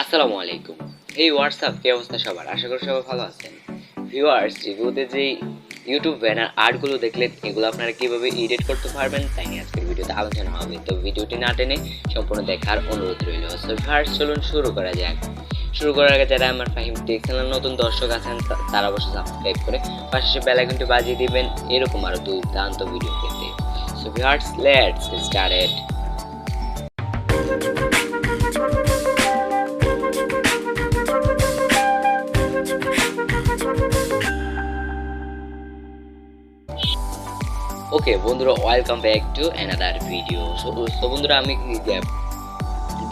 আসসালামু আলাইকুম। এই হোয়াটসঅ্যাপ কি অবস্থা সবার? আশা করি সবাই ভালো আছেন। ভিউয়ার্স, রিভিউতে যে ইউটিউব ব্যানার আর্টগুলো দেখলেন, এগুলো আপনারা কিভাবে এডিট করতে পারবেন তাই নিয়ে আজকের ভিডিওতে আলোচনা হবে। তো ভিডিওটি না টেনে সম্পূর্ণ দেখার অনুরোধ রইল। সো ভিউয়ার্স, চলুন শুরু করা যাক। শুরু করার আগে যারা আমার ফাহিম টেক চ্যানেল নতুন দর্শক আছেন তারা অবশ্যই সাবস্ক্রাইব করে পাশে বেল আইকনটি বাজিয়ে দিবেন এরকম আরো দুর্দান্ত ভিডিও পেতে। So viewers, let's start. Okay বন্ধুরা, welcome back to another video. So বন্ধুরা, আমি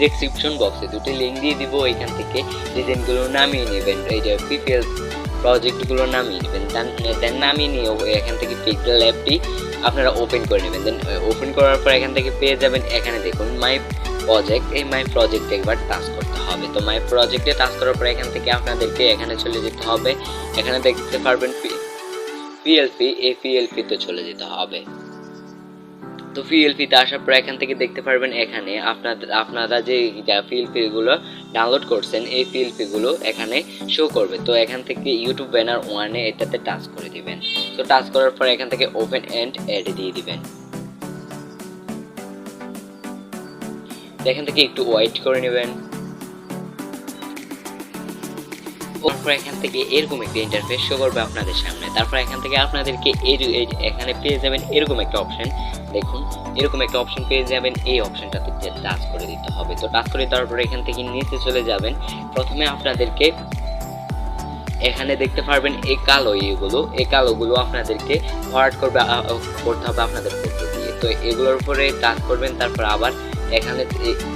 ডেসক্রিপশন বক্সে দুটি লিঙ্ক দিয়ে দিব। এখান থেকে ডিজাইনগুলো নামিয়ে নেবেন, এই যে পিপিএল প্রজেক্টগুলো নামিয়ে নেবেন। দেন নামিয়ে নিয়ে এখান থেকে পিক্সেল অ্যাপটি আপনারা ওপেন করে নেবেন। দেন ওপেন করার পর এখান থেকে পেয়ে যাবেন, এখানে দেখুন মাই প্রজেক্ট। এই মাই প্রজেক্টে একবার টাচ করতে হবে। তো মাই প্রজেক্টে টাচ করার পর এখান থেকে আপনাদেরকে এখানে চলে যেতে হবে। এখানে দেখতে পারবেন পিএলপি, এই পিএলপিতে চলে যেতে হবে। তো পিএলপিতে আসার পর এখান থেকে দেখতে পারবেন, এখানে আপনারা যে পিএলপিগুলো ডাউনলোড করছেন এই পিএলপিগুলো এখানে শো করবে। তো এখান থেকে ইউটিউব ব্যানার ওয়ানে এটাতে টাচ করে দিবেন। তো টাচ করার পর এখান থেকে ওপেন এন্ড অ্যাড দিয়ে দিবেন। এখান থেকে একটু ওয়েট করে নেবেন। তারপর এখান থেকে এরকম একটা ইন্টারফেস শো করবে আপনাদের সামনে। তারপর এখান থেকে আপনাদেরকে এখানে পেয়ে যাবেন এরকম একটা অপশন। দেখুন, এরকম একটা অপশন পেয়ে যাবেন। এই অপশনটাতে টাচ করে দিতে হবে। তো টাচ করে দেওয়ার পর এখান থেকে নিচে চলে যাবেন। প্রথমে আপনাদেরকে এখানে দেখতে পারবেন এই কালোগুলো আপনাদেরকে ভরাট করতে হবে আপনাদের ফটো দিয়ে। তো এগুলোর উপরে টাচ করবেন, তারপর আবার এখানে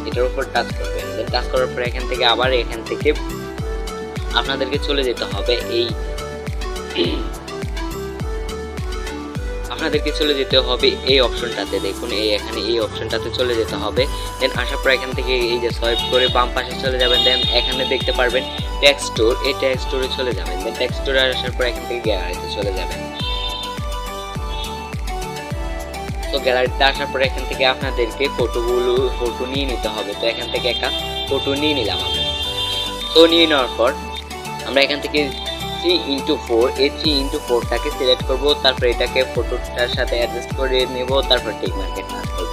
এটার উপর টাচ করবেন। দেন টাচ করার পর এখান থেকে আবার এখান থেকে আপনাদেরকে চলে যেতে হবে এই অপশনটাতে। দেখুন, এখানে এই অপশনটাতে চলে যেতে হবে। দেন আসার পর এখান থেকে এই যে সোয়াইপ করে বাম পাশে চলে যাবেন। দেন এখানে দেখতে পারবেন টেক্সট স্টোর, এই টেক্সট স্টোরে চলে যাবেন। দেন টেক্সট স্টোরে আসার পর এখান থেকে গ্যালারিতে চলে যাবেন। তো গ্যালারিতে আসার পর এখান থেকে আপনাদেরকে ফটো নিয়ে নিতে হবে। তো এখান থেকে একটা ফটো নিয়ে নিলাম আমি। তো নিয়ে নেওয়ার পর আমরা এখান থেকে 3x4 এই 3x4টাকে সিলেক্ট করব। তারপর এটাকে ফটোটার সাথে অ্যাডজাস্ট করে নেব। তারপর টিক মার্কে টাচ করব।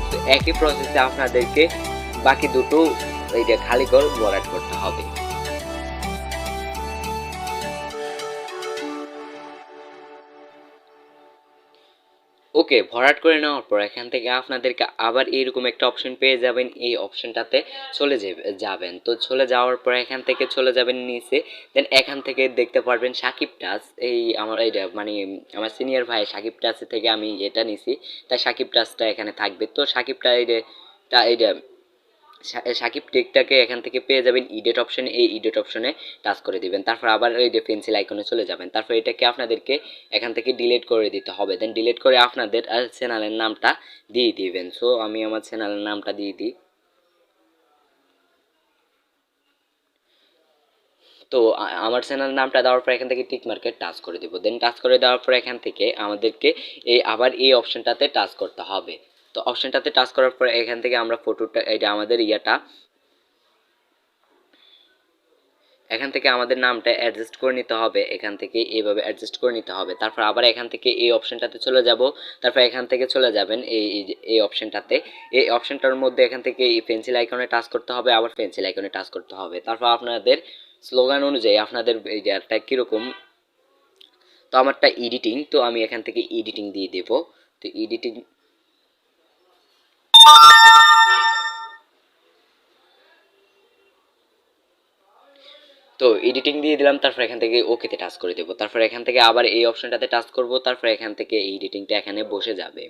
তো একই প্রসেসে আপনাদেরকে বাকি দুটো এইটা খালি ঘর ভরাট করতে হবে। ওকে, ভরাট করে নেওয়ার পর এখান থেকে আপনাদেরকে আবার এইরকম একটা অপশন পেয়ে যাবেন। এই অপশনটাতে চলে যাবেন। তো চলে যাওয়ার পর এখান থেকে চলে যাবেন নিচে। দেন এখান থেকে দেখতে পারবেন সাকিব টাচ। এই আমার এইটা মানে আমার সিনিয়র ভাই সাকিব টাচ থেকে আমি এটা নিছি, তাই সাকিব টাচটা এখানে থাকবে। তো সাকিবটা এইটা সাকিব টেকটাকে এখান থেকে পেয়ে যাবেন ইডিট অপশনে। এই ইডিট অপশনে টাচ করে দিবেন। তারপর আবার এই যে পেন্সিল আইকনে চলে যাবেন। তারপর এটাকে আপনাদেরকে এখান থেকে ডিলিট করে দিতে হবে। দেন ডিলিট করে আপনাদের চ্যানেলের নামটা দিয়ে দিবেন। সো আমি আমার চ্যানেলের নামটা দিয়ে দিই। তো আমার চ্যানেলের নামটা দেওয়ার পর এখান থেকে টিক মার্কে টাচ করে দিব। দেন টাচ করে দেওয়ার পর এখান থেকে আমাদেরকে আবার এই অপশনটাতে টাচ করতে হবে। তো অপশনটাতে টাচ করার পর এখান থেকে আমরা ফটোটা এটা আমাদের এখান থেকে আমাদের নামটা অ্যাডজাস্ট করে নিতে হবে। এখান থেকে এইভাবে অ্যাডজাস্ট করে নিতে হবে। তারপর আবার এখান থেকে এই অপশনটাতে চলে যাব। তারপর এখান থেকে চলে যাবেন এই অপশনটাতে। এই অপশনটার মধ্যে এখান থেকে এই পেন্সিল আইকনে টাচ করতে হবে, আবার পেন্সিল আইকনে টাচ করতে হবে। তারপর আপনাদের স্লোগান অনুযায়ী আপনাদের এই জায়গাটা কীরকম। তো আমারটা এডিটিং, তো আমি এখান থেকে এডিটিং দিয়ে দেব। তো এডিটিং তো এডিটিং দিয়ে দিলাম। তারপর এখান থেকে ওকেতে টাচ করে দেবো। তারপর এখান থেকে আবার এই অপশনটাতে টাচ করব। তারপর এখান থেকে এডিটিংটা এখানে বসে যাবে।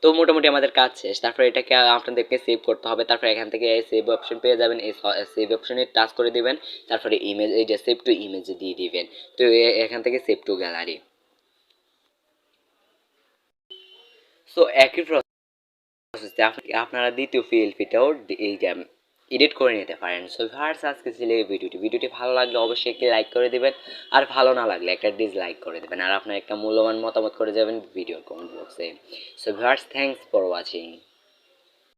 তো মোটামুটি আমাদের কাজ শেষ। তারপর এটাকে আপনাদেরকে সেভ করতে হবে। তারপর এখান থেকে সেভ অপশন পেয়ে যাবেন। এই সেভ অপশনে টাচ করে দিবেন। তারপরে ইমেজ, এই যে সেভ টু ইমেজ দিয়ে দিবেন। তো এখান থেকে সেভ টু গ্যালারি। সো একই প্রসেসে আপনারা দ্বিতীয় পিএলপিটাও এই যে এডিট করে নিতে পারেন। সো ভিউয়ার্স, আজকে ছিল এই ভিডিওটি ভালো লাগলে অবশ্যই একটি লাইক করে দিবেন, আর ভালো না লাগলে একটা ডিসলাইক করে দিবেন, আর আপনার একটা মূল্যবান মতামত করে যাবেন ভিডিওর কমেন্ট বক্সে। So viewers, thanks for watching.